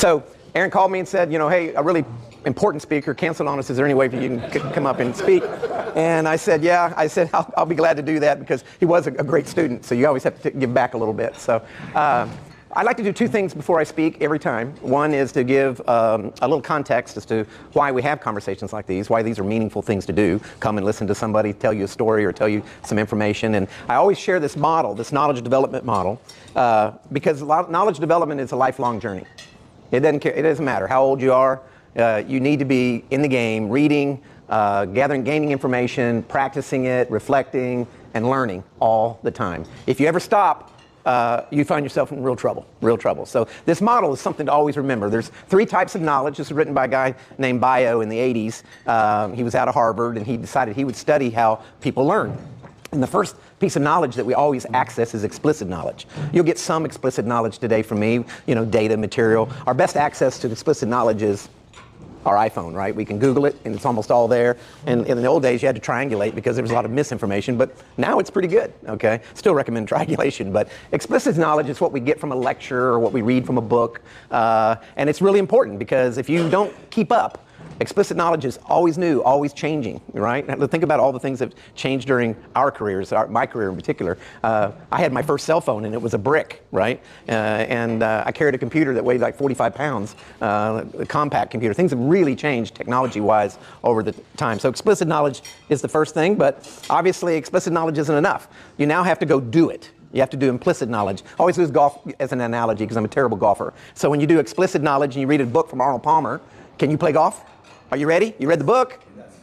So Aaron called me and said, you know, hey, a really important speaker canceled on us. Is there any way you can come up and speak? And I said, yeah. I said, I'll be glad to do that, because he was a great student. So you always have to give back a little bit. So I like to do two things before I speak every time. One is to give a little context as to why we have conversations like these, why these are meaningful things to do. Come and listen to somebody tell you a story or tell you some information. And I always share this model, this knowledge development model, because knowledge development is a lifelong journey. It doesn't matter how old you are. You need to be in the game, reading, gaining information, practicing it, reflecting, and learning all the time. If you ever stop, you find yourself in real trouble. So this model is something to always remember. There's 3 types of knowledge. This was written by a guy named Bio in the 80s. He was out of Harvard, and he decided he would study how people learn. And the first piece of knowledge that we always access is explicit knowledge. You'll get some explicit knowledge today from me, you know, data, material. Our best access to explicit knowledge is our iPhone, right? We can Google it, and it's almost all there. And in the old days, you had to triangulate because there was a lot of misinformation, but now it's pretty good, okay? Still recommend triangulation, but explicit knowledge is what we get from a lecture or what we read from a book. And it's really important, because if you don't keep up, explicit knowledge is always new, always changing, right? Think about all the things that have changed during our careers, my career in particular. I had my first cell phone, and it was a brick, right? I carried a computer that weighed like 45 pounds, a compact computer. Things have really changed technology-wise over the time. So explicit knowledge is the first thing, but obviously explicit knowledge isn't enough. You now have to go do it. You have to do implicit knowledge. I always use golf as an analogy, because I'm a terrible golfer. So when you do explicit knowledge and you read a book from Arnold Palmer, can you play golf? Are you ready? You read the book?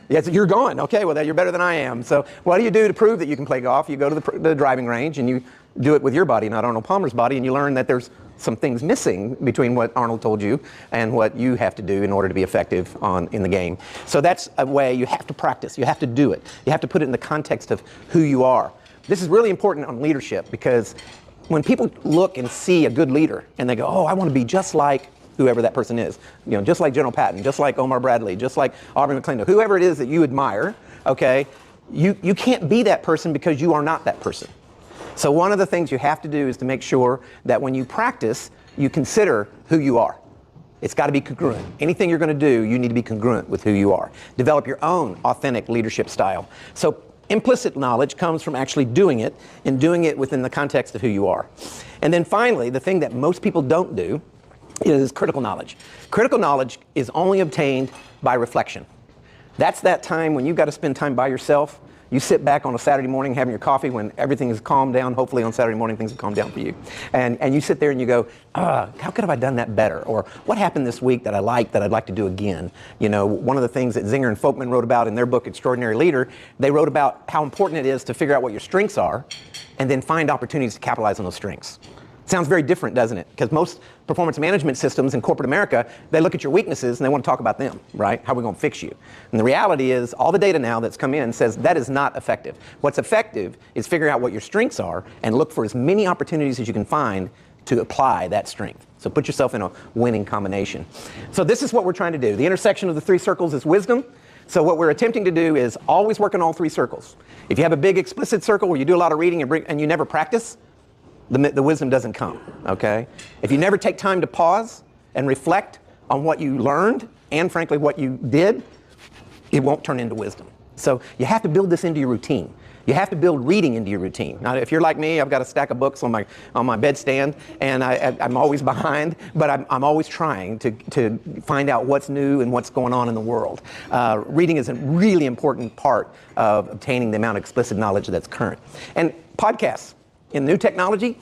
Yes, you're going. Okay, well, you're better than I am. So what do you do to prove that you can play golf? You go to the driving range, and you do it with your body, not Arnold Palmer's body, and you learn that there's some things missing between what Arnold told you and what you have to do in order to be effective in the game. So that's a way you have to practice. You have to do it. You have to put it in the context of who you are. This is really important on leadership, because when people look and see a good leader and they go, oh, I want to be just like whoever that person is, you know, just like General Patton, just like Omar Bradley, just like Aubrey McClendon, whoever it is that you admire, okay, you can't be that person because you are not that person. So one of the things you have to do is to make sure that when you practice, you consider who you are. It's got to be congruent. Anything you're going to do, you need to be congruent with who you are. Develop your own authentic leadership style. So implicit knowledge comes from actually doing it, and doing it within the context of who you are. And then finally, the thing that most people don't do is critical knowledge. Critical knowledge is only obtained by reflection. That's that time when you've got to spend time by yourself. You sit back on a Saturday morning having your coffee when everything is calmed down. Hopefully on Saturday morning things have calmed down for you. And you sit there and you go, how could have I done that better? Or what happened this week that I liked that I'd like to do again? You know, one of the things that Zinger and Folkman wrote about in their book, Extraordinary Leader, they wrote about how important it is to figure out what your strengths are and then find opportunities to capitalize on those strengths. Sounds very different, doesn't it? Because most performance management systems in corporate America, they look at your weaknesses and they want to talk about them, right? How are we going to fix you? And the reality is, all the data now that's come in says that is not effective. What's effective is figuring out what your strengths are and look for as many opportunities as you can find to apply that strength. So put yourself in a winning combination. So this is what we're trying to do. The intersection of the 3 circles is wisdom. So what we're attempting to do is always work in all 3 circles. If you have a big explicit circle where you do a lot of reading and you never practice, the wisdom doesn't come, okay? If you never take time to pause and reflect on what you learned and, frankly, what you did, it won't turn into wisdom. So you have to build this into your routine. You have to build reading into your routine. Now, if you're like me, I've got a stack of books on my bedstand, and I'm always behind, but I'm always trying to find out what's new and what's going on in the world. Reading is a really important part of obtaining the amount of explicit knowledge that's current. And podcasts. In new technology,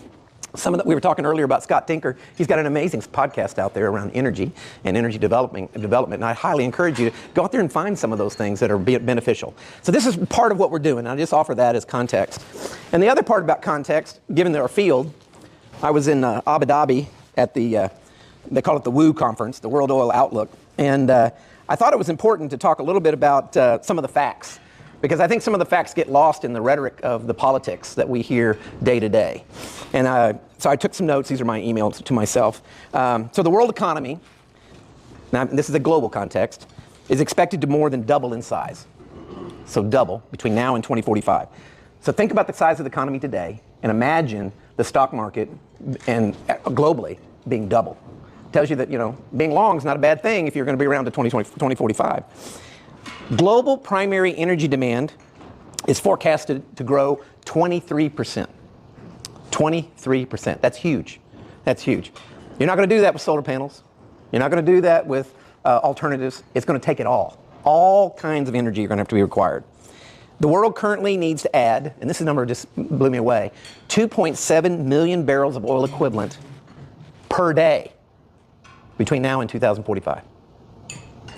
we were talking earlier about Scott Tinker. He's got an amazing podcast out there around energy and energy development, and I highly encourage you to go out there and find some of those things that are beneficial. So this is part of what we're doing. I just offer that as context. And the other part about context, given our field, I was in Abu Dhabi at they call it the WOO conference, the World Oil Outlook, and I thought it was important to talk a little bit about some of the facts, because I think some of the facts get lost in the rhetoric of the politics that we hear day to day. And so I took some notes. These are my emails to myself. So the world economy, now this is a global context, is expected to more than double in size. So double between now and 2045. So think about the size of the economy today and imagine the stock market and globally being double. Tells you that, being long is not a bad thing if you're going to be around to 2045. Global primary energy demand is forecasted to grow 23%. 23%. That's huge. That's huge. You're not going to do that with solar panels. You're not going to do that with alternatives. It's going to take it all. All kinds of energy are going to have to be required. The world currently needs to add, and this number just blew me away, 2.7 million barrels of oil equivalent per day between now and 2045.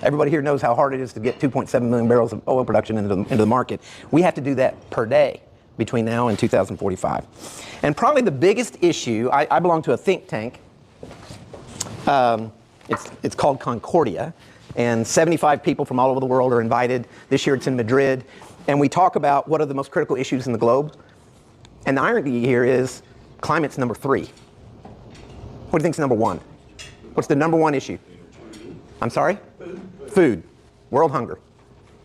Everybody here knows how hard it is to get 2.7 million barrels of oil production into the market. We have to do that per day between now and 2045. And probably the biggest issue, I belong to a think tank. It's called Concordia, and 75 people from all over the world are invited. This year it's in Madrid, and we talk about what are the most critical issues in the globe. And the irony here is climate's number 3. What do you think's number 1? What's the number 1 issue? I'm sorry? Food. World hunger.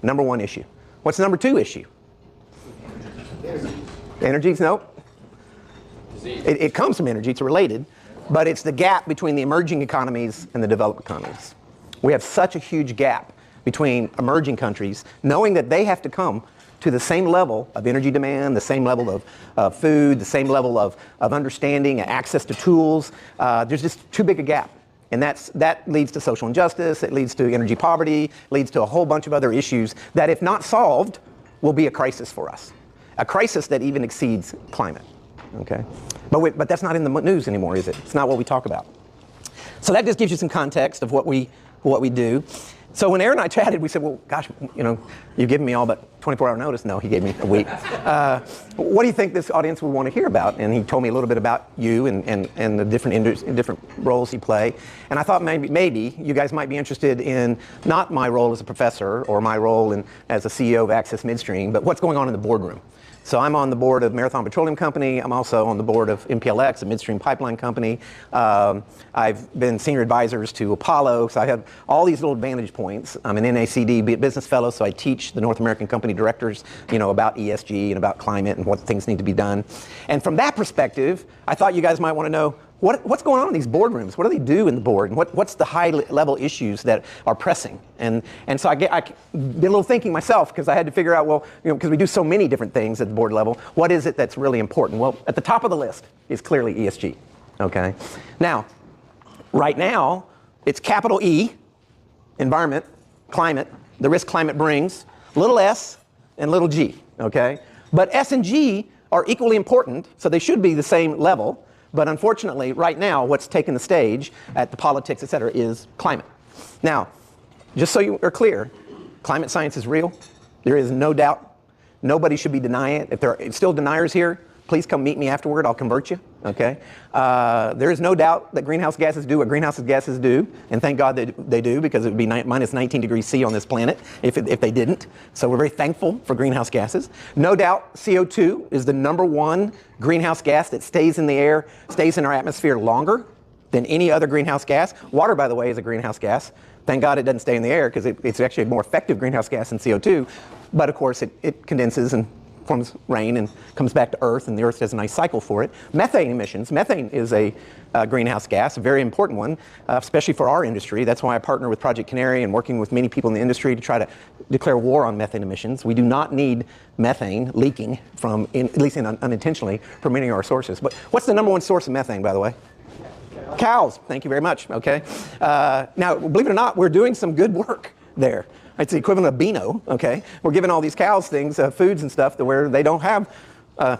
Number 1 issue. What's the number 2 issue? Energy? Nope. It comes from energy. It's related. But it's the gap between the emerging economies and the developed economies. We have such a huge gap between emerging countries, knowing that they have to come to the same level of energy demand, the same level of food, the same level of understanding, access to tools. There's just too big a gap. And that leads to social injustice, it leads to energy poverty, leads to a whole bunch of other issues that, if not solved, will be a crisis for us. A crisis that even exceeds climate. Okay? But that's not in the news anymore, is it? It's not what we talk about. So that just gives you some context of what we do. So when Aaron and I chatted, we said, well, gosh, you've given me all but 24-hour notice. No, he gave me a week. What do you think this audience would want to hear about? And he told me a little bit about you and the different roles you play. And I thought maybe you guys might be interested in not my role as a professor or my role as a CEO of Access Midstream, but what's going on in the boardroom. So I'm on the board of Marathon Petroleum Company. I'm also on the board of MPLX, a midstream pipeline company. I've been senior advisors to Apollo, so I have all these little vantage points. I'm an NACD business fellow, so I teach the North American company directors, about ESG and about climate and what things need to be done. And from that perspective, I thought you guys might want to know what's going on in these boardrooms. What do they do in the board? And what's the high-level issues that are pressing? And so I did a little thinking myself, because I had to figure out, because we do so many different things at the board level, what is it that's really important? Well, at the top of the list is clearly ESG. Okay. Now, right now, it's capital E, environment, climate, the risk climate brings, little s and little g. Okay. But S and G are equally important, so they should be the same level. But unfortunately, right now, what's taken the stage at the politics, et cetera, is climate. Now, just so you are clear, climate science is real. There is no doubt. Nobody should be denying it. If there are still deniers here, please come meet me afterward. I'll convert you. Okay? There is no doubt that greenhouse gases do what greenhouse gases do, and thank God they do, because it would be minus 19 degrees C on this planet if they didn't. So we're very thankful for greenhouse gases. No doubt CO2 is the number 1 greenhouse gas that stays in the air, stays in our atmosphere longer than any other greenhouse gas. Water, by the way, is a greenhouse gas. Thank God it doesn't stay in the air, because it's actually a more effective greenhouse gas than CO2. But of course, it condenses and forms rain and comes back to Earth, and the Earth has a nice cycle for it. Methane emissions. Methane is a greenhouse gas, a very important one, especially for our industry. That's why I partner with Project Canary and working with many people in the industry to try to declare war on methane emissions. We do not need methane leaking from, at least unintentionally, from any of our sources. But what's the number 1 source of methane, by the way? Cows. Thank you very much. Okay. Now, believe it or not, we're doing some good work there. It's the equivalent of Beano, okay? We're giving all these cows things, foods and stuff, where they don't have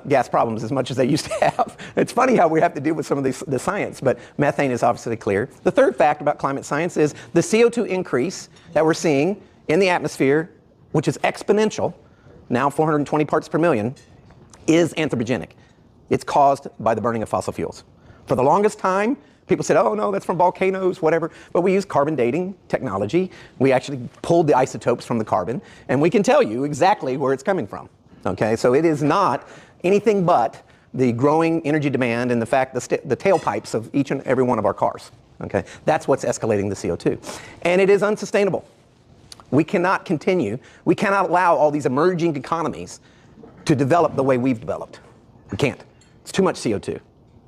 gas problems as much as they used to have. It's funny how we have to deal with some of the science, but methane is obviously clear. The third fact about climate science is the CO2 increase that we're seeing in the atmosphere, which is exponential, now 420 parts per million, is anthropogenic. It's caused by the burning of fossil fuels. For the longest time, people said, oh, no, that's from volcanoes, whatever. But we use carbon dating technology. We actually pulled the isotopes from the carbon, and we can tell you exactly where it's coming from. Okay, so it is not anything but the growing energy demand and the fact the tailpipes of each and every one of our cars. Okay, that's what's escalating the CO2. And it is unsustainable. We cannot continue. We cannot allow all these emerging economies to develop the way we've developed. We can't. It's too much CO2.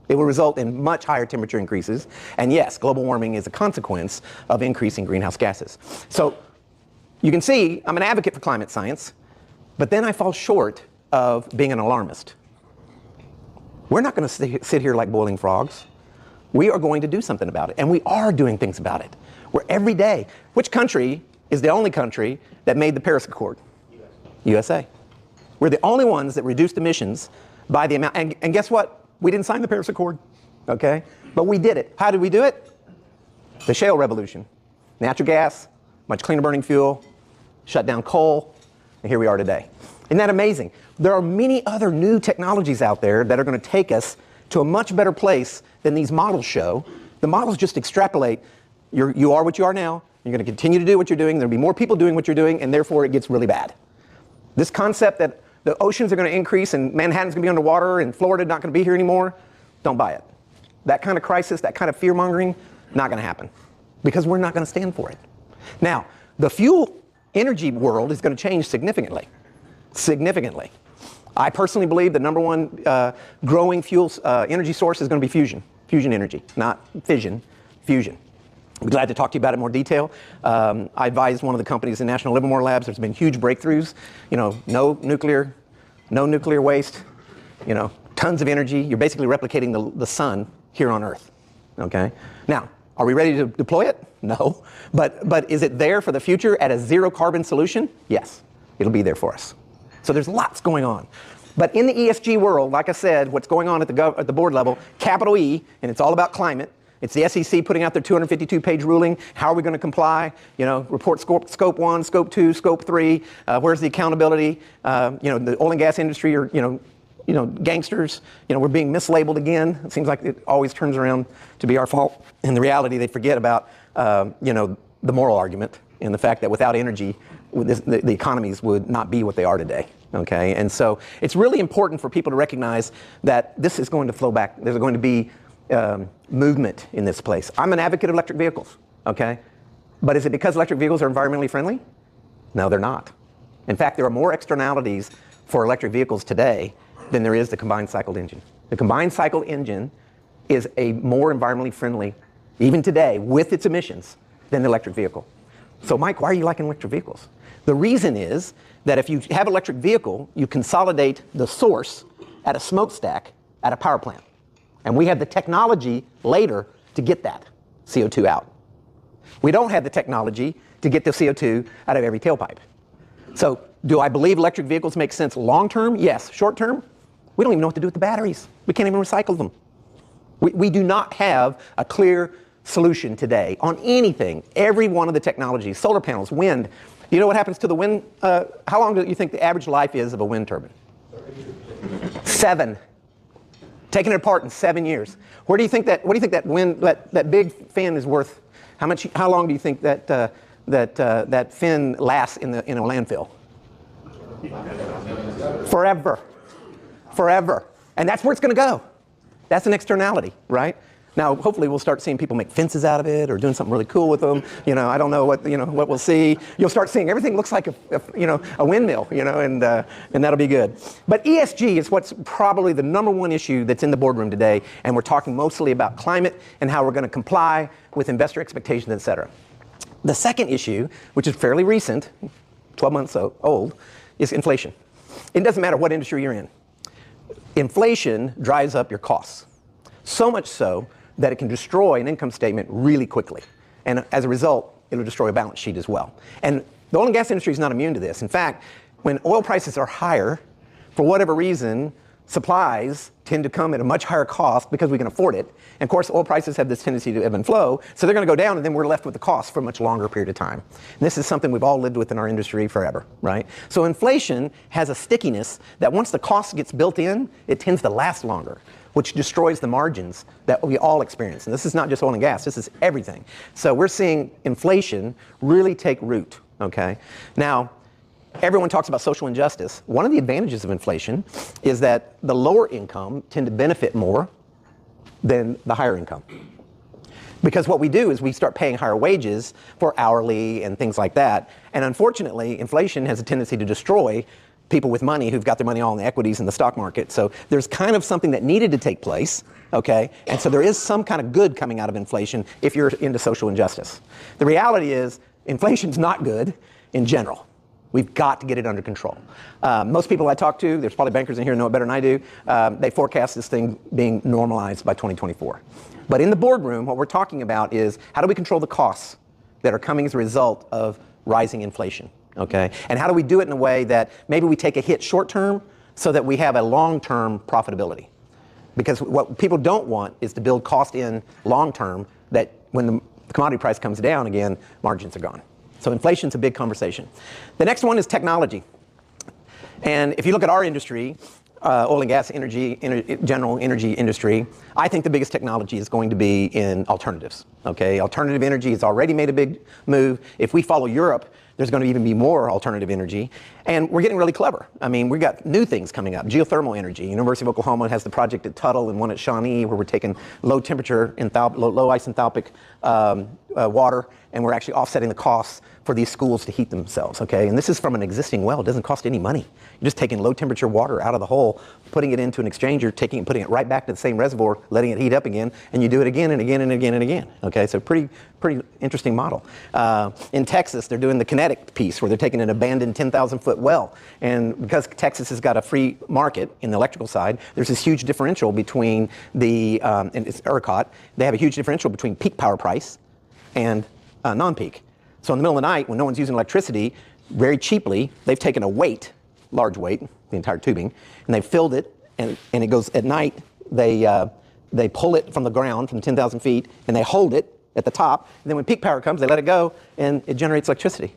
It will result in much higher temperature increases. And yes, global warming is a consequence of increasing greenhouse gases. So you can see I'm an advocate for climate science, but then I fall short of being an alarmist. We're not going to sit here like boiling frogs. We are going to do something about it. And we are doing things about it. We're every day. Which country is the only country that made the Paris Accord? USA. We're the only ones that reduced emissions by the amount. And guess what? We didn't sign the Paris Accord, okay? But we did it. How did we do it? The shale revolution. Natural gas, much cleaner burning fuel, shut down coal, and here we are today. Isn't that amazing? There are many other new technologies out there that are going to take us to a much better place than these models show. The models just extrapolate. You are what you are now. You're going to continue to do what you're doing. There'll be more people doing what you're doing, and therefore it gets really bad. This concept that the oceans are going to increase and Manhattan's going to be underwater and Florida's not going to be here anymore, don't buy it. That kind of crisis, that kind of fear-mongering, not going to happen because we're not going to stand for it. Now, the fuel energy world is going to change significantly. Significantly. I personally believe the number one growing fuel energy source is going to be fusion. Fusion energy, not fission, fusion. I'm glad to talk to you about it in more detail. I advised one of the companies in National Livermore Labs. There's been huge breakthroughs. You know, no nuclear waste. You know, tons of energy. You're basically replicating the sun here on Earth. Okay. Now, are we ready to deploy it? No. But is it there for the future at a zero carbon solution? Yes. It'll be there for us. So there's lots going on. But in the ESG world, like I said, what's going on at the board level, capital E, and it's all about climate. It's the SEC putting out their 252-page ruling. How are we going to comply? You know, report scope 1, scope 2, scope 3. Where's the accountability? You know, the oil and gas industry are, you know, gangsters. You know, we're being mislabeled again. It seems like it always turns around to be our fault. In the reality, they forget about, you know, the moral argument and the fact that without energy, the economies would not be what they are today. Okay, and so it's really important for people to recognize that this is going to flow back. There's going to be movement in this place. I'm an advocate of electric vehicles, okay? But is it because electric vehicles are environmentally friendly? No, they're not. In fact, there are more externalities for electric vehicles today than there is the combined cycle engine. The combined cycle engine is a more environmentally friendly, even today, with its emissions, than the electric vehicle. So Mike, why are you liking electric vehicles? The reason is that if you have an electric vehicle, you consolidate the source at a smokestack at a power plant. And we have the technology later to get that CO2 out. We don't have the technology to get the CO2 out of every tailpipe. So do I believe electric vehicles make sense long term? Yes. Short term? We don't even know what to do with the batteries. We can't even recycle them. We do not have a clear solution today on anything. Every one of the technologies, solar panels, wind. You know what happens to the wind? How long do you think the average life is of a wind turbine? 7. Taking it apart in 7 years. What do you think that wind, that big fin is worth? How long do you think that fin lasts in a landfill? Forever. Forever. And that's where it's going to go. That's an externality, right? Now, hopefully we'll start seeing people make fences out of it or doing something really cool with them. You know, I don't know what we'll see. You'll start seeing everything looks like a windmill, you know, and that'll be good. But ESG is what's probably the number one issue that's in the boardroom today, and we're talking mostly about climate and how we're going to comply with investor expectations, et cetera. The second issue, which is fairly recent, 12 months old, is inflation. It doesn't matter what industry you're in. Inflation drives up your costs. So much so that it can destroy an income statement really quickly. And as a result, it'll destroy a balance sheet as well. And the oil and gas industry is not immune to this. In fact, when oil prices are higher, for whatever reason, supplies tend to come at a much higher cost because we can afford it. And of course, oil prices have this tendency to ebb and flow, so they're going to go down, and then we're left with the cost for a much longer period of time. And this is something we've all lived with in our industry forever, right? So inflation has a stickiness that once the cost gets built in, it tends to last longer, which destroys the margins that we all experience. And this is not just oil and gas, this is everything. So we're seeing inflation really take root, okay? Now, everyone talks about social injustice. One of the advantages of inflation is that the lower income tend to benefit more than the higher income. Because what we do is we start paying higher wages for hourly and things like that. And unfortunately, inflation has a tendency to destroy people with money who've got their money all in the equities in the stock market. So there's kind of something that needed to take place, okay? And so there is some kind of good coming out of inflation if you're into social injustice. The reality is inflation's not good in general. We've got to get it under control. Most people I talk to, there's probably bankers in here who know it better than I do, they forecast this thing being normalized by 2024. But in the boardroom, what we're talking about is how do we control the costs that are coming as a result of rising inflation, okay? And how do we do it in a way that maybe we take a hit short term so that we have a long-term profitability? Because what people don't want is to build cost in long term that when the commodity price comes down again, margins are gone. So inflation's a big conversation. The next one is technology. And if you look at our industry, oil and gas, general energy industry, I think the biggest technology is going to be in alternatives. Okay, alternative energy has already made a big move. If we follow Europe, there's going to even be more alternative energy. And we're getting really clever. I mean, we've got new things coming up. Geothermal energy. University of Oklahoma has the project at Tuttle and one at Shawnee where we're taking low temperature, low ice enthalpic water, and we're actually offsetting the costs for these schools to heat themselves, okay? And this is from an existing well. It doesn't cost any money. You're just taking low temperature water out of the hole, putting it into an exchanger, putting it right back to the same reservoir, letting it heat up again, and you do it again and again and again and again, okay? So pretty interesting model. In Texas, they're doing the kinetic piece where they're taking an abandoned 10,000-foot well. And because Texas has got a free market in the electrical side, there's this huge differential between and it's ERCOT, they have a huge differential between peak power price and non-peak. So in the middle of the night, when no one's using electricity, very cheaply, they've taken a weight, large weight, the entire tubing, and they've filled it, and it goes at night, they pull it from the ground, from 10,000 feet, and they hold it at the top, and then when peak power comes, they let it go, and it generates electricity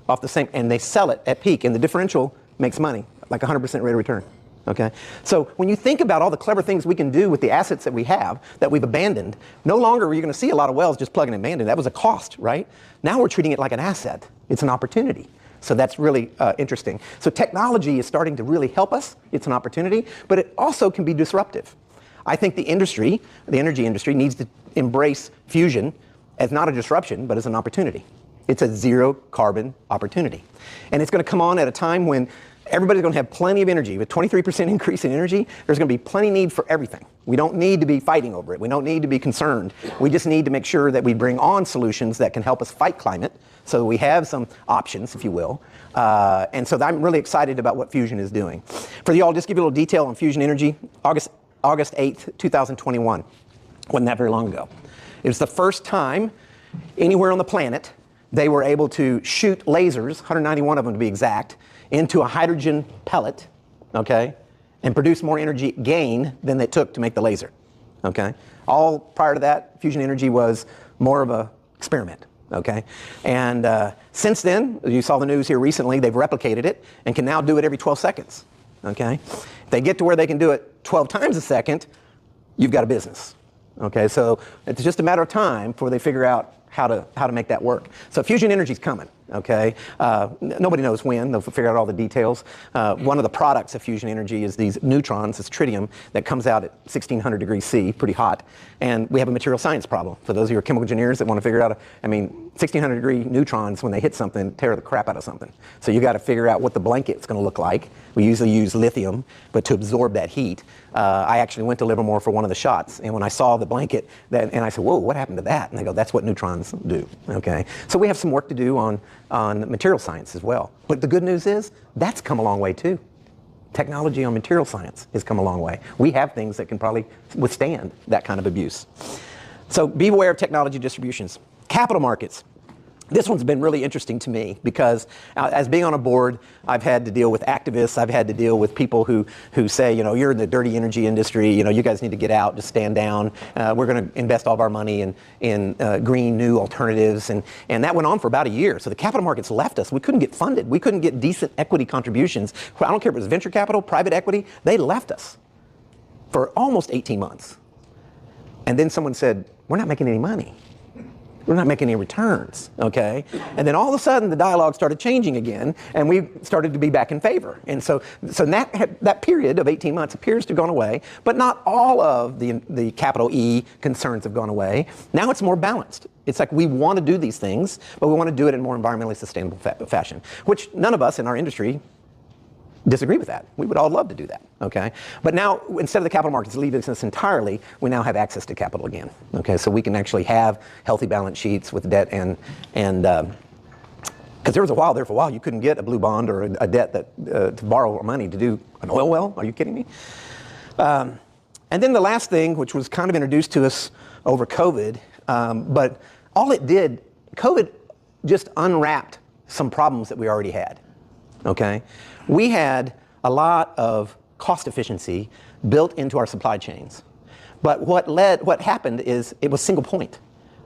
off the same, and they sell it at peak, and the differential makes money, like 100% rate of return. Okay, so when you think about all the clever things we can do with the assets that we have, that we've abandoned, no longer are you going to see a lot of wells just plugging and abandoned. That was a cost, right? Now we're treating it like an asset. It's an opportunity. So that's really interesting. So technology is starting to really help us. It's an opportunity, but it also can be disruptive. I think the industry, the energy industry, needs to embrace fusion as not a disruption, but as an opportunity. It's a zero carbon opportunity. And it's going to come on at a time when everybody's going to have plenty of energy. With 23% increase in energy, there's going to be plenty need for everything. We don't need to be fighting over it. We don't need to be concerned. We just need to make sure that we bring on solutions that can help us fight climate so we have some options, if you will. And so I'm really excited about what fusion is doing. For y'all, just give you a little detail on fusion energy. August 8th, 2021. Wasn't that very long ago. It was the first time anywhere on the planet they were able to shoot lasers, 191 of them to be exact, into a hydrogen pellet, okay, and produce more energy gain than they took to make the laser, okay? All prior to that, fusion energy was more of a experiment, okay? And since then, you saw the news here recently, they've replicated it and can now do it every 12 seconds, okay? If they get to where they can do it 12 times a second, you've got a business, okay? So it's just a matter of time before they figure out how to make that work. So fusion energy's coming, okay? Nobody knows when. They'll figure out all the details. One of the products of fusion energy is these neutrons, this tritium, that comes out at 1600 degrees C, pretty hot. And we have a material science problem. For those of you who are chemical engineers that want to figure out, 1600 degree neutrons, when they hit something, tear the crap out of something. So you got to figure out what the blanket's going to look like. We usually use lithium, but to absorb that heat. I actually went to Livermore for one of the shots, and when I saw the blanket, and I said, whoa, what happened to that? And they go, that's what neutrons do, okay? So we have some work to do on material science as well. But the good news is, that's come a long way too. Technology on material science has come a long way. We have things that can probably withstand that kind of abuse. So be aware of technology distributions. Capital markets. This one's been really interesting to me because as being on a board, I've had to deal with activists. I've had to deal with people who say, you're in the dirty energy industry. You guys need to get out, just stand down. We're going to invest all of our money in green new alternatives. And that went on for about a year. So the capital markets left us. We couldn't get funded. We couldn't get decent equity contributions. I don't care if it was venture capital, private equity. They left us for almost 18 months. And then someone said, we're not making any money. We're not making any returns, okay? And then all of a sudden, the dialogue started changing again, and we started to be back in favor. And so that period of 18 months appears to have gone away, but not all of the capital E concerns have gone away. Now it's more balanced. It's like we want to do these things, but we want to do it in a more environmentally sustainable fashion, which none of us in our industry disagree with that. We would all love to do that, okay? But now, instead of the capital markets leaving us entirely, we now have access to capital again, okay? So we can actually have healthy balance sheets with debt and because there was a while there for a while you couldn't get a blue bond or a debt that to borrow money to do an oil well. Are you kidding me? And then the last thing, which was kind of introduced to us over COVID, but all it did, COVID just unwrapped some problems that we already had, okay? We had a lot of cost efficiency built into our supply chains. But what happened is it was single point.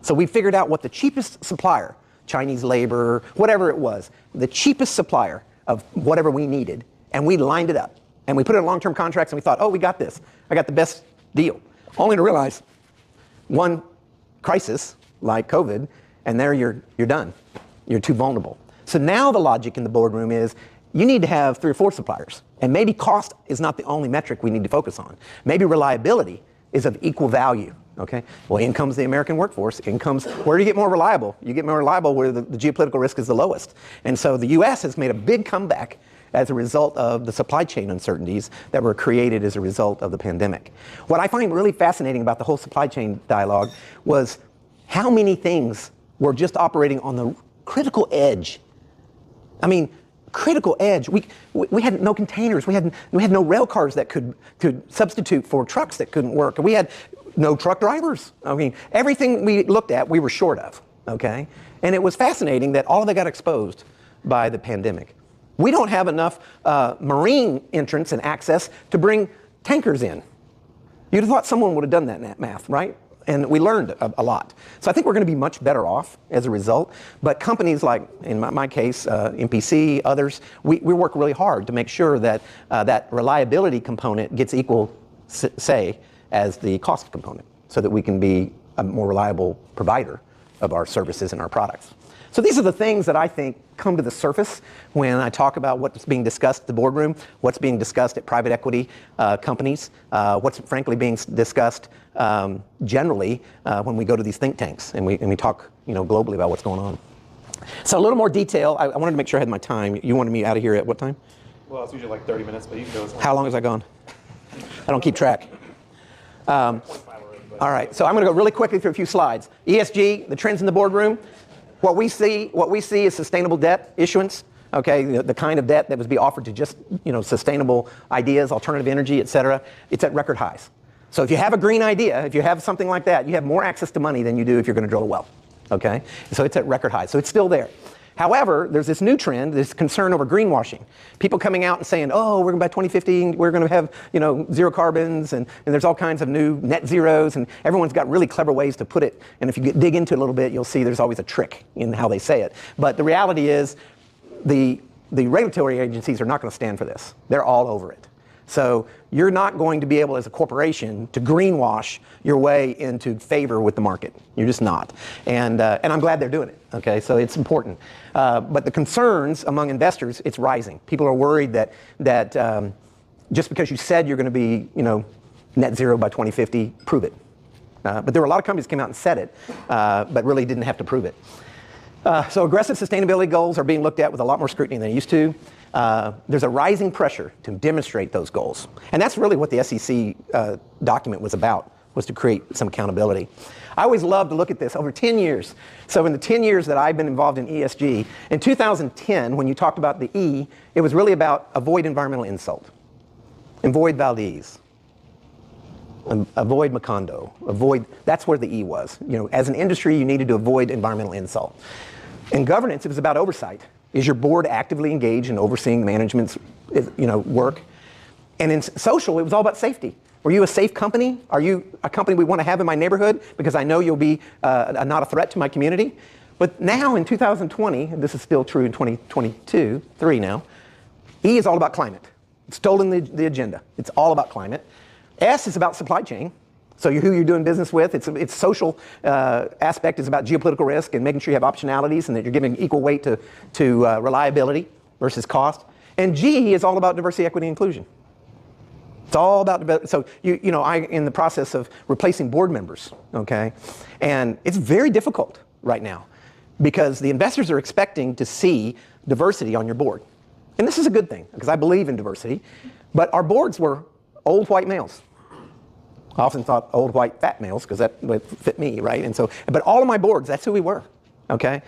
So we figured out what the cheapest supplier, Chinese labor, whatever it was, the cheapest supplier of whatever we needed, and we lined it up. And we put it in long-term contracts and we thought, oh, we got this. I got the best deal. Only to realize one crisis like COVID, and there you're done. You're too vulnerable. So now the logic in the boardroom is you need to have 3 or 4 suppliers. And maybe cost is not the only metric we need to focus on. Maybe reliability is of equal value, okay? Well, in comes the American workforce. In comes, where do you get more reliable? You get more reliable where the geopolitical risk is the lowest. And so the US has made a big comeback as a result of the supply chain uncertainties that were created as a result of the pandemic. What I find really fascinating about the whole supply chain dialogue was how many things were just operating on the critical edge. I mean, critical edge. We had no containers. We had no rail cars that could substitute for trucks that couldn't work. We had no truck drivers. I mean, everything we looked at, we were short of, okay? And it was fascinating that all of that got exposed by the pandemic. We don't have enough marine entrance and access to bring tankers in. You'd have thought someone would have done that math, right? And we learned a lot. So I think we're going to be much better off as a result. But companies like, in my case, MPC, others, we work really hard to make sure that that reliability component gets equal say as the cost component so that we can be a more reliable provider of our services and our products. So these are the things that I think come to the surface when I talk about what's being discussed at the boardroom, what's being discussed at private equity companies, what's frankly being discussed generally when we go to these think tanks and we talk, globally about what's going on. So a little more detail. I wanted to make sure I had my time. You wanted me out of here at what time? Well, it's usually like 30 minutes, but you can go as long. How long has I gone? I don't keep track. All right, so I'm going to go really quickly through a few slides. ESG, the trends in the boardroom. What we see is sustainable debt issuance. Okay, the kind of debt that was being offered to just sustainable ideas, alternative energy, et cetera. It's at record highs. So if you have a green idea, if you have something like that, you have more access to money than you do if you're going to drill a well. Okay, so it's at record highs. So it's still there. However, there's this new trend, this concern over greenwashing. People coming out and saying, oh, we're going by 2050, we're going to have, zero carbons, and there's all kinds of new net zeros, and everyone's got really clever ways to put it. And if you dig into it a little bit, you'll see there's always a trick in how they say it. But the reality is, the regulatory agencies are not going to stand for this. They're all over it. So you're not going to be able as a corporation to greenwash your way into favor with the market. You're just not. And I'm glad they're doing it. Okay, so it's important. But the concerns among investors, it's rising. People are worried that just because you said you're going to be net zero by 2050, prove it. But there were a lot of companies that came out and said it, but really didn't have to prove it. So aggressive sustainability goals are being looked at with a lot more scrutiny than they used to. There's a rising pressure to demonstrate those goals. And that's really what the SEC document was about, was to create some accountability. I always love to look at this over 10 years. So in the 10 years that I've been involved in ESG, in 2010, when you talked about the E, it was really about avoid environmental insult. Avoid Valdez. Avoid Macondo. That's where the E was. As an industry, you needed to avoid environmental insult. In governance, it was about oversight. Is your board actively engaged in overseeing management's work? And in social, it was all about safety. Were you a safe company? Are you a company we want to have in my neighborhood because I know you'll be not a threat to my community? But now in 2020, and this is still true in 2022, 3 now, E is all about climate. It's stolen the agenda. It's all about climate. S is about supply chain. So who you're doing business with. Its social aspect is about geopolitical risk and making sure you have optionalities and that you're giving equal weight to reliability versus cost. And G is all about diversity, equity, and inclusion. It's all about, so I'm in the process of replacing board members, okay? And it's very difficult right now because the investors are expecting to see diversity on your board. and this is a good thing because I believe in diversity, but our boards were old white males. I often thought old white fat males because that would fit me, right? And so, but all of my boards, that's who we were, okay?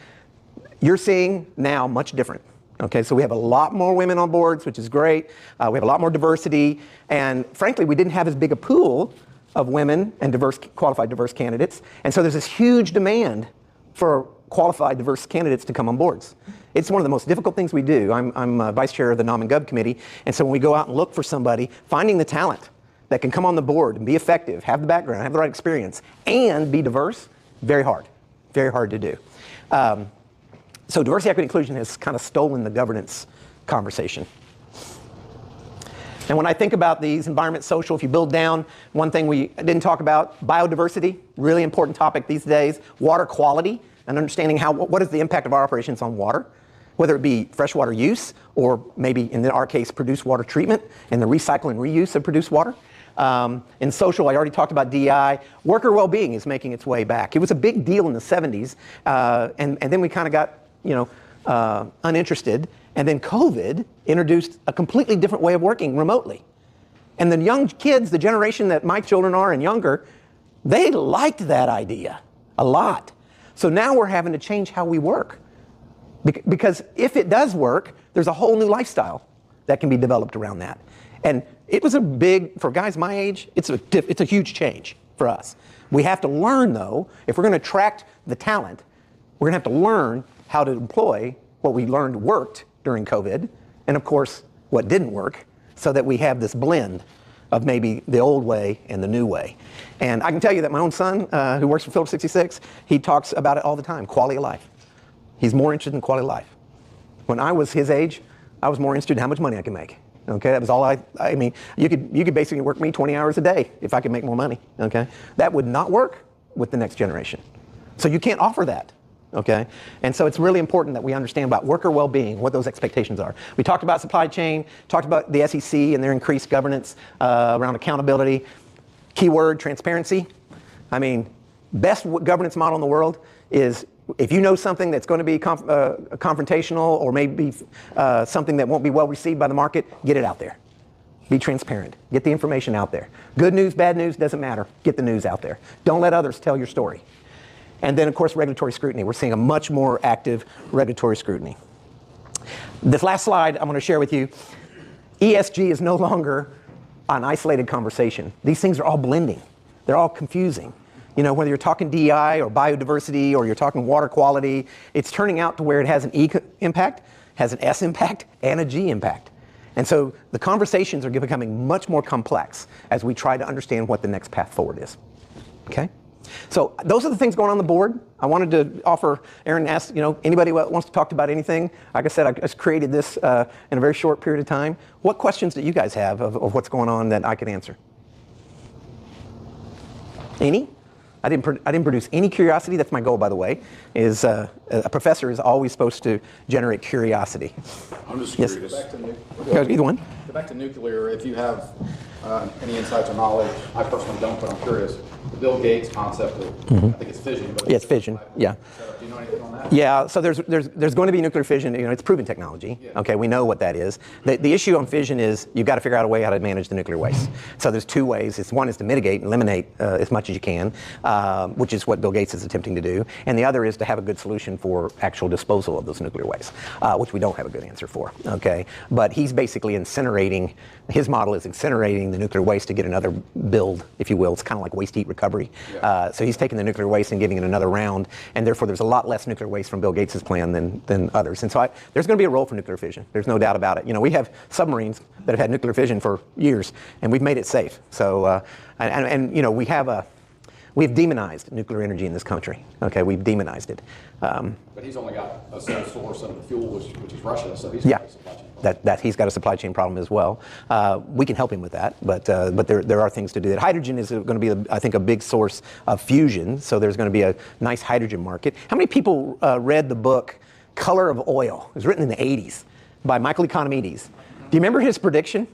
You're seeing now much different. Okay, so we have a lot more women on boards, which is great. We have a lot more diversity, and frankly, we didn't have as big a pool of women and qualified diverse candidates, and so there's this huge demand for qualified diverse candidates to come on boards. It's one of the most difficult things we do. I'm vice chair of the Nom and Gov committee, and so when we go out and look for somebody, finding the talent that can come on the board and be effective, have the background, have the right experience, and be diverse, very hard to do. So diversity, equity, inclusion has kind of stolen the governance conversation. And when I think about these, environment, social, if you build down, one thing we didn't talk about, biodiversity, really important topic these days, water quality, and understanding what is the impact of our operations on water, whether it be freshwater use or maybe in our case, produced water treatment and the recycle and reuse of produced water. In social, I already talked about DEI. Worker well-being is making its way back. It was a big deal in the 70s, and then we kind of got uninterested, and then COVID introduced a completely different way of working remotely. And the young kids, the generation that my children are and younger, they liked that idea a lot. So now we're having to change how we work. Because if it does work, there's a whole new lifestyle that can be developed around that. And it was for guys my age, it's a huge change for us. We have to learn though, if we're going to attract the talent, we're going to have to learn how to employ what we learned worked during COVID, and of course, what didn't work, so that we have this blend of maybe the old way and the new way. And I can tell you that my own son, who works for Phillips 66, he talks about it all the time, quality of life. He's more interested in quality of life. When I was his age, I was more interested in how much money I could make. Okay, that was all I mean, you could basically work me 20 hours a day if I could make more money, okay? That would not work with the next generation. So you can't offer that. Okay, and so it's really important that we understand about worker well-being, what those expectations are. We talked about supply chain, talked about the SEC and their increased governance around accountability. Keyword, transparency. I mean, best governance model in the world is if you know something that's going to be confrontational or maybe something that won't be well received by the market, get it out there. Be transparent. Get the information out there. Good news, bad news, doesn't matter. Get the news out there. Don't let others tell your story. And then, of course, regulatory scrutiny. We're seeing a much more active regulatory scrutiny. This last slide I'm going to share with you, ESG is no longer an isolated conversation. These things are all blending. They're all confusing. You know, whether you're talking DEI or biodiversity or you're talking water quality, it's turning out to where it has an E impact, has an S impact, and a G impact. And so the conversations are becoming much more complex as we try to understand what the next path forward is. Okay? So those are the things going on the board. I wanted to offer, Aaron asked, anybody wants to talk about anything? Like I said, I just created this in a very short period of time. What questions do you guys have of what's going on that I can answer? Any? I didn't produce any curiosity. That's my goal, by the way, is a professor is always supposed to generate curiosity. I'm just yes. curious. Either one. Go back to nuclear. If you have any insights or knowledge, I personally don't, but I'm curious. The Bill Gates concept of, I think it's fission. But it's fission, yeah. Do you know anything on that? Yeah, so there's going to be nuclear fission. It's proven technology. Yeah. Okay, we know what that is. The issue on fission is you've got to figure out a way how to manage the nuclear waste. So there's two ways. One is to mitigate and eliminate as much as you can, which is what Bill Gates is attempting to do. And the other is to have a good solution for actual disposal of those nuclear wastes, which we don't have a good answer for. Okay, but he's basically incinerating. His model is incinerating the nuclear waste to get another build, if you will. It's kind of like waste heat recovery. Yeah. So he's taking the nuclear waste and giving it another round, and therefore there's a lot less nuclear waste from Bill Gates' plan than others. And so there's going to be a role for nuclear fission. There's no doubt about it. We have submarines that have had nuclear fission for years, and we've made it safe. So, we've demonized nuclear energy in this country. Okay, we've demonized it. But he's only got a single source of the fuel, which is Russia, so he's got a supply chain problem. That he's got a supply chain problem as well. We can help him with that, but there are things to do. That hydrogen is going to be, I think, a big source of fusion. So there's going to be a nice hydrogen market. How many people read the book Color of Oil? It was written in the 80s by Michael Economides. Do you remember his prediction?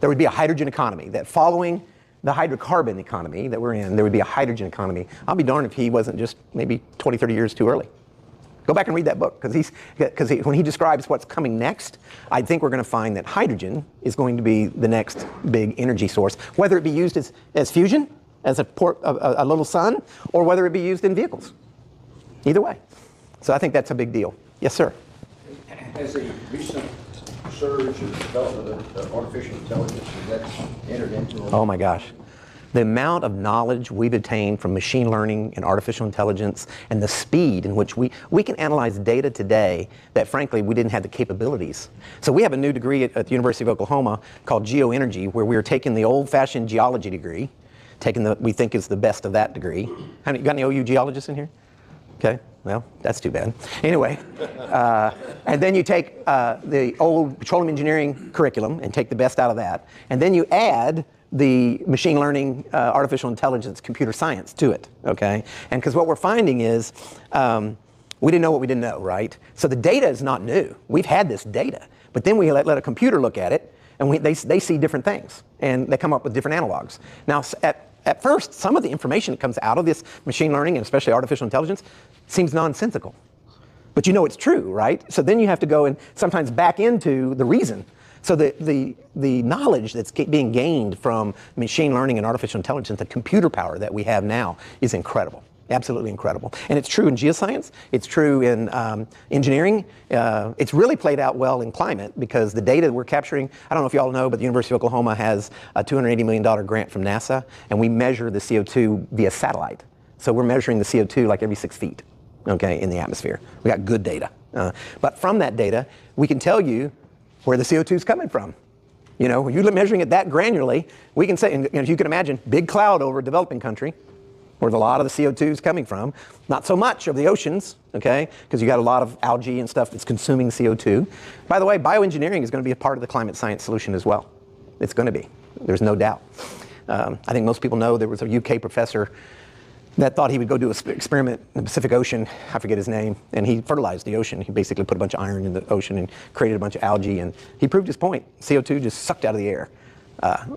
There would be a hydrogen economy. That following the hydrocarbon economy that we're in, there would be a hydrogen economy. I'll be darned if he wasn't just maybe 20, 30 years too early. Go back and read that book, because when he describes what's coming next, I think we're going to find that hydrogen is going to be the next big energy source, whether it be used as fusion, as a little sun, or whether it be used in vehicles. Either way. So I think that's a big deal. Yes, sir. Has a recent surge in development of artificial intelligence, has that entered into Oh my gosh. The amount of knowledge we've attained from machine learning and artificial intelligence, and the speed in which we can analyze data today that frankly we didn't have the capabilities. So we have a new degree at the University of Oklahoma called geoenergy, where we're taking the old-fashioned geology degree, we think is the best of that degree. You got any OU geologists in here? Okay, well, that's too bad. Anyway, and then you take the old petroleum engineering curriculum and take the best out of that, and then you add the machine learning, artificial intelligence, computer science to it, okay? And because what we're finding is we didn't know what we didn't know, right? So the data is not new. We've had this data, but then we let a computer look at it, and they see different things, and they come up with different analogs. Now, at first, some of the information that comes out of this machine learning, and especially artificial intelligence, seems nonsensical. But you know it's true, right? So then you have to go and sometimes back into the reason. So the knowledge that's being gained from machine learning and artificial intelligence, the computer power that we have now, is incredible. Absolutely incredible. And it's true in geoscience, it's true in engineering. It's really played out well in climate, because the data we're capturing, I don't know if you all know, but the University of Oklahoma has a $280 million grant from NASA, and we measure the CO2 via satellite. So we're measuring the CO2 like every 6 feet, okay, in the atmosphere. We got good data. But from that data, we can tell you where the CO2 is coming from. You know, when you're measuring it that granularly, we can say, and if you can imagine, big cloud over a developing country, where a lot of the CO2 is coming from, not so much of the oceans, okay, because you got a lot of algae and stuff that's consuming CO2. By the way, bioengineering is going to be a part of the climate science solution as well. It's going to be, there's no doubt. I think most people know there was a UK professor that thought he would go do an experiment in the Pacific Ocean, I forget his name, and he fertilized the ocean. He basically put a bunch of iron in the ocean and created a bunch of algae, and he proved his point. CO2 just sucked out of the air.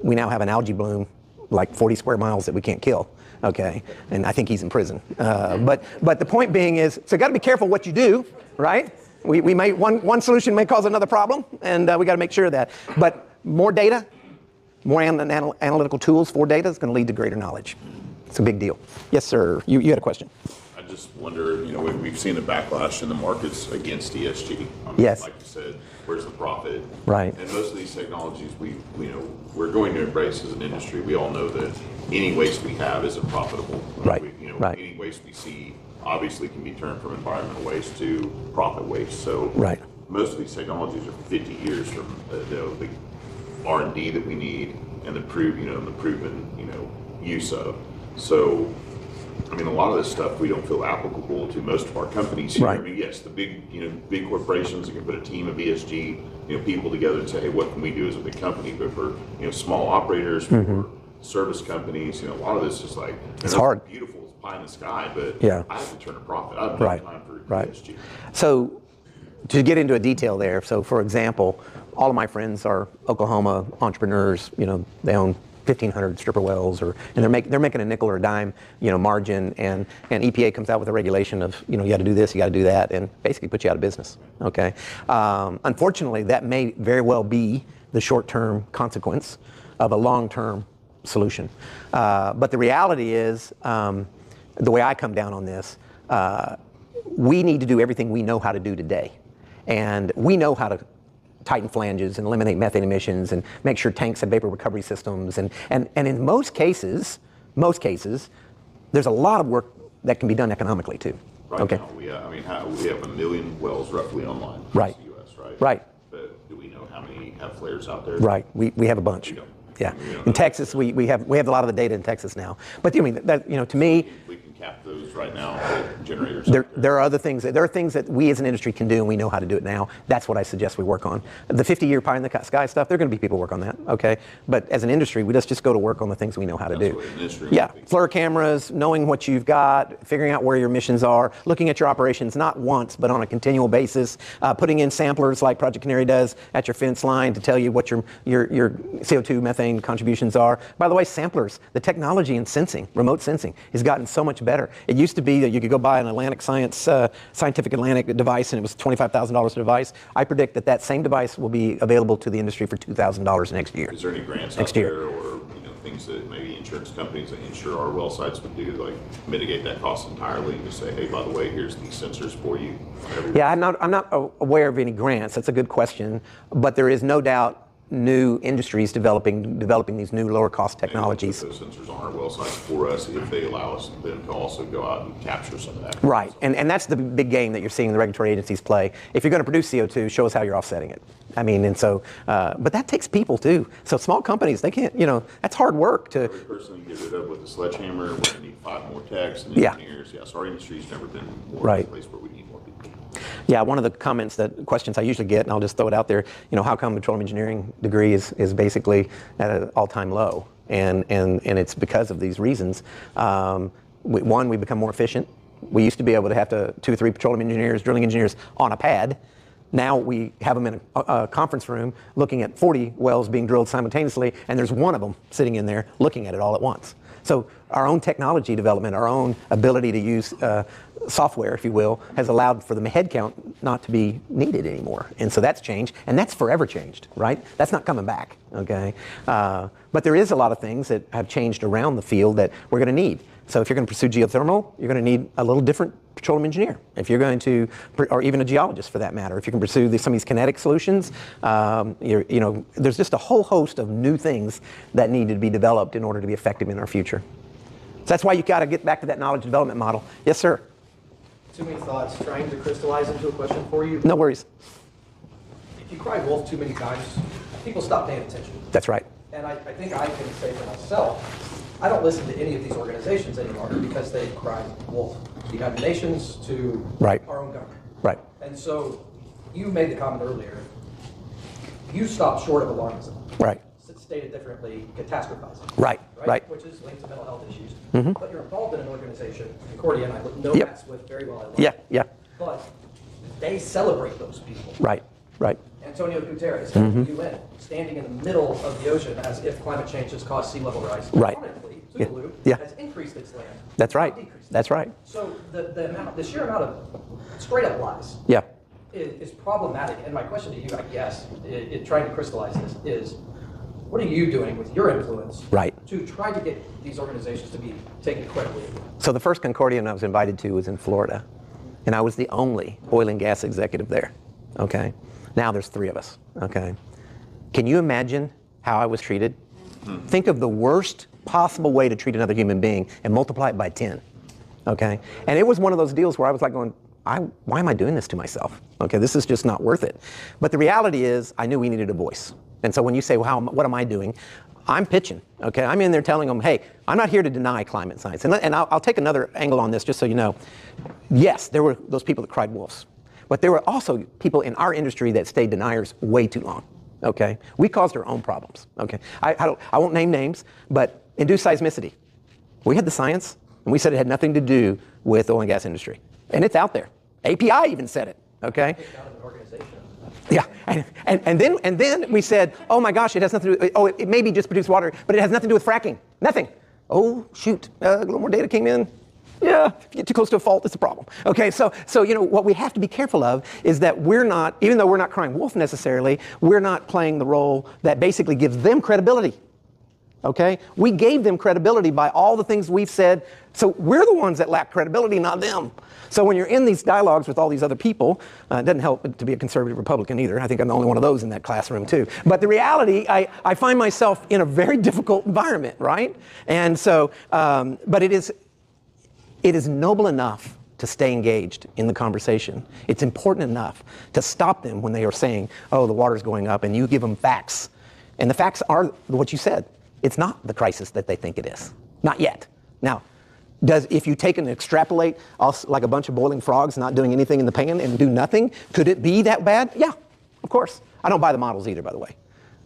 We now have an algae bloom like 40 square miles that we can't kill, okay? And I think he's in prison. But the point being is, so you gotta be careful what you do, right? We may, one solution may cause another problem, and we gotta make sure of that. But more data, more analytical tools for data is gonna lead to greater knowledge. It's a big deal. Yes, sir. You had a question. I just wonder, you know, we've seen a backlash in the markets against ESG. I mean, yes. Like you said, where's the profit? Right. And most of these technologies we're going to embrace as an industry. We all know that any waste we have isn't profitable. Right. Right. Any waste we see obviously can be turned from environmental waste to profit waste. So right. Most of these technologies are 50 years from the R&D that we need and the proven use of. So, I mean, a lot of this stuff we don't feel applicable to most of our companies here. Right. I mean, yes, the big corporations that can put a team of ESG, people together and say, hey, what can we do as a big company? But for small operators, for service companies, a lot of this is like it's hard. Beautiful, it's pie in the sky, but yeah. I have to turn a profit. I don't have time for ESG. So, to get into a detail there, so for example, all of my friends are Oklahoma entrepreneurs. They own 1,500 stripper wells, and they're making a nickel or a dime, margin, and EPA comes out with a regulation of, you got to do this, you got to do that, and basically put you out of business. Okay. Unfortunately, that may very well be the short-term consequence of a long-term solution. But the reality is, the way I come down on this, we need to do everything we know how to do today, and we know how to tighten flanges and eliminate methane emissions and make sure tanks have vapor recovery systems. And in most cases, there's a lot of work that can be done economically too. Right now, we have 1 million wells roughly online across the U.S., right? Right. But do we know how many have flares out there? Right. We have a bunch. Yeah. In Texas, we have a lot of the data in Texas now. But to me, we can cap those right now with generators. There are other things. There are things that we as an industry can do, and we know how to do it now. That's what I suggest we work on. The 50-year pie in the sky stuff, there are going to be people work on that, okay? But as an industry, we just go to work on the things we know how to do. Yeah, FLIR cameras, knowing what you've got, figuring out where your emissions are, looking at your operations not once, but on a continual basis, putting in samplers like Project Canary does at your fence line to tell you what your CO2 methane contributions are. By the way, samplers, the technology in sensing, remote sensing, has gotten so much better better. It used to be that you could go buy an Scientific Atlantic device and it was $25,000 a device. I predict that that same device will be available to the industry for $2,000 next year. Is there any grants out there or things that maybe insurance companies that insure our well sites would do, like mitigate that cost entirely and just say, hey, by the way, here's these sensors for you? Yeah, I'm not aware of any grants. That's a good question, but there is no doubt new industries developing these new lower cost technologies. Those sensors on our well sites for us if they allow us then to also go out and capture some of that. Right, and that's the big game that you're seeing the regulatory agencies play. If you're going to produce CO2, show us how you're offsetting it. I mean, and so, but that takes people too. So small companies, they can't, that's hard work to. Every person you get rid of with a sledgehammer, we're going to need 5 more techs and Yeah. engineers. Yes, our industry's never been more Right. a place where we need more people. Yeah, one of the questions I usually get, and I'll just throw it out there, how come petroleum engineering degree is basically at an all-time low? And it's because of these reasons. We become more efficient. We used to be able to have 2 or 3 petroleum engineers, drilling engineers on a pad. Now we have them in a conference room looking at 40 wells being drilled simultaneously, and there's one of them sitting in there looking at it all at once. So our own technology development, our own ability to use software, if you will, has allowed for the headcount not to be needed anymore. And so that's changed, and that's forever changed, right? That's not coming back, okay? But there is a lot of things that have changed around the field that we're going to need. So if you're going to pursue geothermal, you're going to need a little different petroleum engineer. If you're going to, or even a geologist for that matter, if you can pursue some of these kinetic solutions, there's just a whole host of new things that need to be developed in order to be effective in our future. So that's why you got to get back to that knowledge development model. Yes, sir. Too many thoughts trying to crystallize into a question for you. No worries. If you cry wolf too many times, people stop paying attention. That's right. And I think I can say for myself, I don't listen to any of these organizations any longer because they cry wolf. The United Nations to Right. our own government. Right. And so you made the comment earlier, you stop short of alarmism. Right. Stated differently, catastrophizing. Right. Right. Which is linked to mental health issues. Mm-hmm. But you're involved in an organization, Concordia, and I know Yep. that's with very well. I love Yeah. it. Yeah. But they celebrate those people. Right. Right. Antonio Guterres, head of the UN, standing in the middle of the ocean as if climate change has caused sea level rise. Right. Ironically, Yeah. Tuvalu Yeah. has increased its land. That's right. not decreased it. That's right. So the sheer amount of straight up lies Yeah. is problematic. And my question to you, I guess, trying to crystallize this is, what are you doing with your influence Right. to try to get these organizations to be taken credibly? So the first Concordian I was invited to was in Florida, and I was the only oil and gas executive there, okay? Now there's 3 of us, okay? Can you imagine how I was treated? Think of the worst possible way to treat another human being and multiply it by 10, okay? And it was one of those deals where I was like going, why am I doing this to myself? Okay, this is just not worth it. But the reality is, I knew we needed a voice. And so when you say, well, what am I doing? I'm pitching, okay? I'm in there telling them, hey, I'm not here to deny climate science. And I'll take another angle on this just so you know. Yes, there were those people that cried wolves. But there were also people in our industry that stayed deniers way too long, okay? We caused our own problems, okay? I won't name names, but induced seismicity. We had the science, and we said it had nothing to do with oil and gas industry. And it's out there. API even said it, okay? Yeah, and then we said, oh my gosh, it has nothing to do, it maybe just produce water, but it has nothing to do with fracking, nothing. Oh shoot, a little more data came in. Yeah, if you get too close to a fault, it's a problem. Okay, so what we have to be careful of is that we're not, even though we're not crying wolf necessarily, we're not playing the role that basically gives them credibility. Okay, we gave them credibility by all the things we've said, so we're the ones that lack credibility, not them. So when you're in these dialogues with all these other people, it doesn't help to be a conservative Republican either. I think I'm the only one of those in that classroom too. But the reality, I find myself in a very difficult environment, right? And so, but it is noble enough to stay engaged in the conversation. It's important enough to stop them when they are saying, oh, the water's going up, and you give them facts. And the facts are what you said. It's not the crisis that they think it is. Not yet. Now, if you take and extrapolate like a bunch of boiling frogs not doing anything in the pan and do nothing, could it be that bad? Yeah, of course. I don't buy the models either, by the way.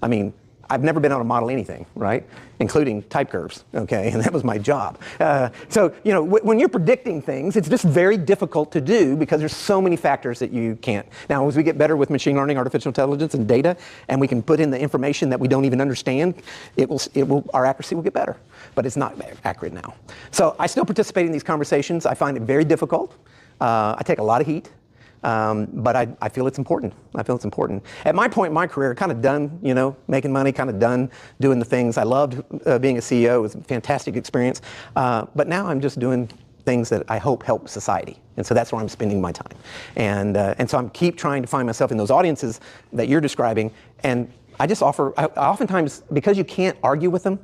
I mean, I've never been able to model anything, right? Including type curves, okay? And that was my job. So, you know, when you're predicting things, it's just very difficult to do because there's so many factors that you can't. Now, as we get better with machine learning, artificial intelligence, and data, and we can put in the information that we don't even understand, our accuracy will get better. But it's not accurate now. So I still participate in these conversations. I find it very difficult. I take a lot of heat. But I feel it's important. I feel it's important. At my point in my career, kind of done, you know, making money, kind of done doing the things. I loved being a CEO. It was a fantastic experience. But now I'm just doing things that I hope help society. And so that's where I'm spending my time. And so I'm keep trying to find myself in those audiences that you're describing. And I just offer, oftentimes, because you can't argue with them,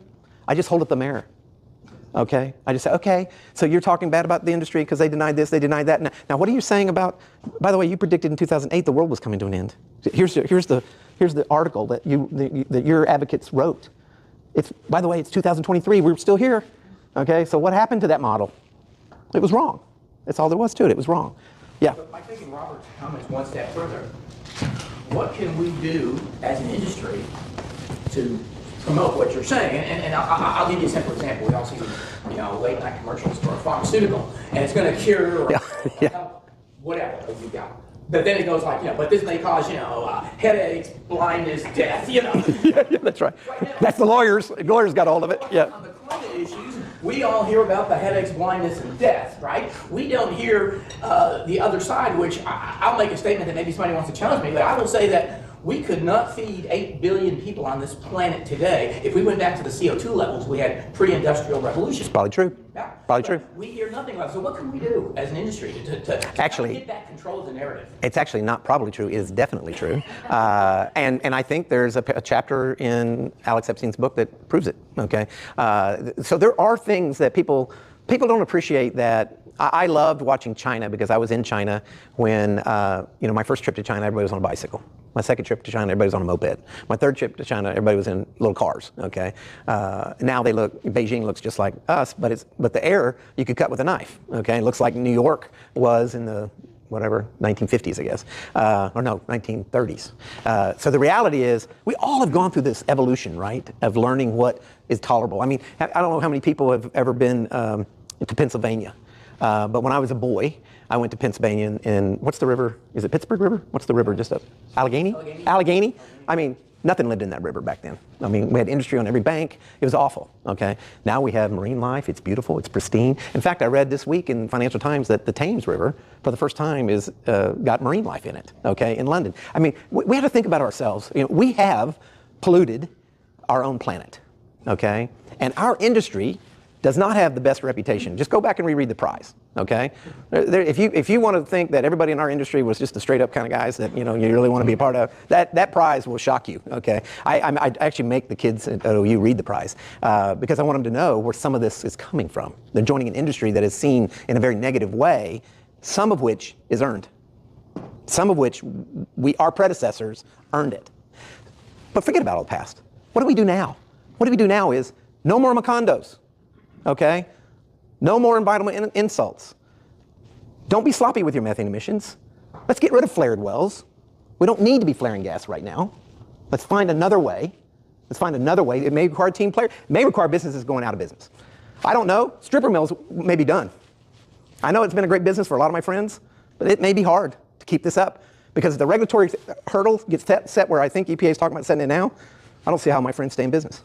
I just hold up the mirror. Okay, I just say, okay, so you're talking bad about the industry because they denied this, they denied that. Now, what are you saying about, by the way, you predicted in 2008 the world was coming to an end. Here's the article that your advocates wrote. By the way, it's 2023, we're still here. Okay, so what happened to that model? It was wrong. That's all there was to it, it was wrong. Yeah. But by taking Robert's comments one step further, what can we do as an industry to promote what you're saying? And I'll give you a simple example. We all see, you know, late night commercials for a pharmaceutical, and it's going to cure or whatever you got. But then it goes like, you know, but this may cause, you know, headaches, blindness, death, you know. yeah, that's right. That's the lawyers. The lawyers got hold of it. Yeah. On the climate issues, we all hear about the headaches, blindness, and death, right? We don't hear the other side, which I'll make a statement that maybe somebody wants to challenge me, but I will say that we could not feed 8 billion people on this planet today if we went back to the CO2 levels we had pre-industrial revolution. It's probably true. Yeah. Probably true. We hear nothing about it. So what can we do as an industry to Actually, get back control of the narrative? It's actually not probably true. It is definitely true. And I think there's a chapter in Alex Epstein's book that proves it. Okay. So there are things that people don't appreciate that. I loved watching China because I was in China when, you know, my first trip to China, everybody was on a bicycle. My second trip to China, everybody was on a moped. My third trip to China, everybody was in little cars, okay? Now Beijing looks just like us, but the air you could cut with a knife, okay? It looks like New York was in the, 1950s, I guess. Or no, 1930s. So the reality is, we all have gone through this evolution, right? Of learning what is tolerable. I mean, I don't know how many people have ever been to Pennsylvania. But when I was a boy, I went to Pennsylvania and what's the river? Is it Pittsburgh River? What's the river just up? Allegheny? Allegheny? I mean, nothing lived in that river back then. I mean, we had industry on every bank. It was awful, okay? Now we have marine life. It's beautiful. It's pristine. In fact, I read this week in Financial Times that the Thames River, for the first time, got marine life in it, okay, in London. I mean, we have to think about ourselves. You know, we have polluted our own planet, okay? And our industry does not have the best reputation. Just go back and reread the prize, okay? If you want to think that everybody in our industry was just the straight up kind of guys that, you know, you really want to be a part of, that prize will shock you, okay? I actually make the kids at OU read the prize because I want them to know where some of this is coming from. They're joining an industry that is seen in a very negative way, some of which is earned. Some of which our predecessors earned it. But forget about all the past. What do we do now? What do we do now is no more Macondos. Okay? No more environmental insults. Don't be sloppy with your methane emissions. Let's get rid of flared wells. We don't need to be flaring gas right now. Let's find another way. Let's find another way. It may require team player. It may require businesses going out of business. I don't know. Stripper mills may be done. I know it's been a great business for a lot of my friends, but it may be hard to keep this up because if the regulatory hurdle gets set where I think EPA is talking about setting it now, I don't see how my friends stay in business.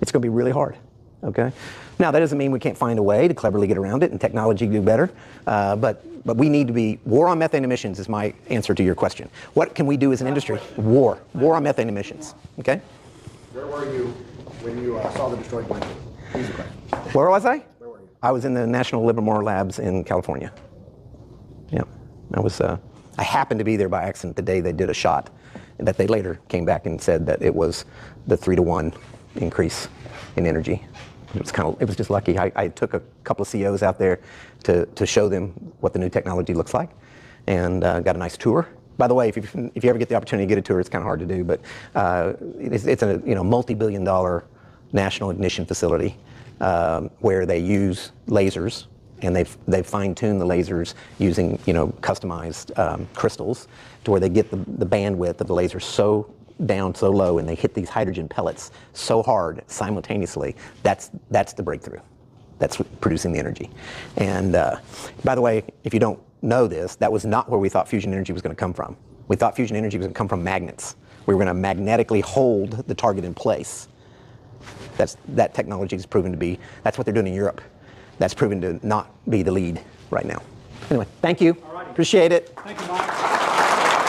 It's going to be really hard. Okay. Now that doesn't mean we can't find a way to cleverly get around it and technology do better, but we need to be war on methane emissions is my answer to your question. What can we do as an industry? War on methane emissions. Okay. Where were you when you saw the destroyed blanket? Easy question. Where was I? Where were you? I was in the National Livermore Labs in California. Yeah, I happened to be there by accident the day they did a shot, and that they later came back and said that it was the 3-to-1 increase in energy. It was just lucky. I took a couple of CEOs out there to show them what the new technology looks like, and got a nice tour. By the way, if you ever get the opportunity to get a tour, it's kind of hard to do, but it's a multi-billion-dollar national ignition facility where they use lasers, and they've fine-tuned the lasers using customized crystals to where they get the bandwidth of the laser so down so low and they hit these hydrogen pellets so hard simultaneously, that's the breakthrough. That's producing the energy. And by the way, if you don't know this, that was not where we thought fusion energy was going to come from. We thought fusion energy was going to come from magnets. We were going to magnetically hold the target in place. That technology is proven to be, that's what they're doing in Europe. That's proven to not be the lead right now. Anyway, thank you. Appreciate it. Thank you, Mike.